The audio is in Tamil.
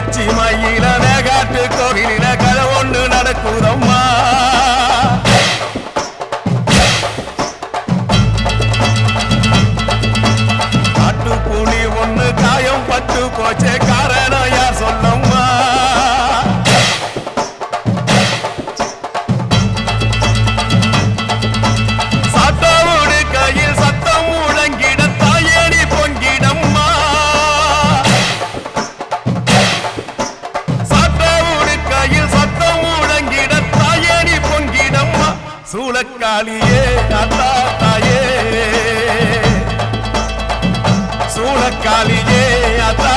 உச்சிமயில மேகாட்டு கோயிலில கதை ஒன்று நடக்குதம்மா. காட்டு புலி ஒண்ணு காயம் பட்டு போச்சே காரணம் யார் சொல்லம்மா. சாத்தோடு கையில் சத்தம் முழங்கிட தாயணி பொங்கிடம்மா. சாத்தோடு கையில் சத்தம் முழங்கிட தாயணி பொங்கிடம்மா. சூளக்காளியே அத்தா தாயே, சூளக்காளியே அத்தா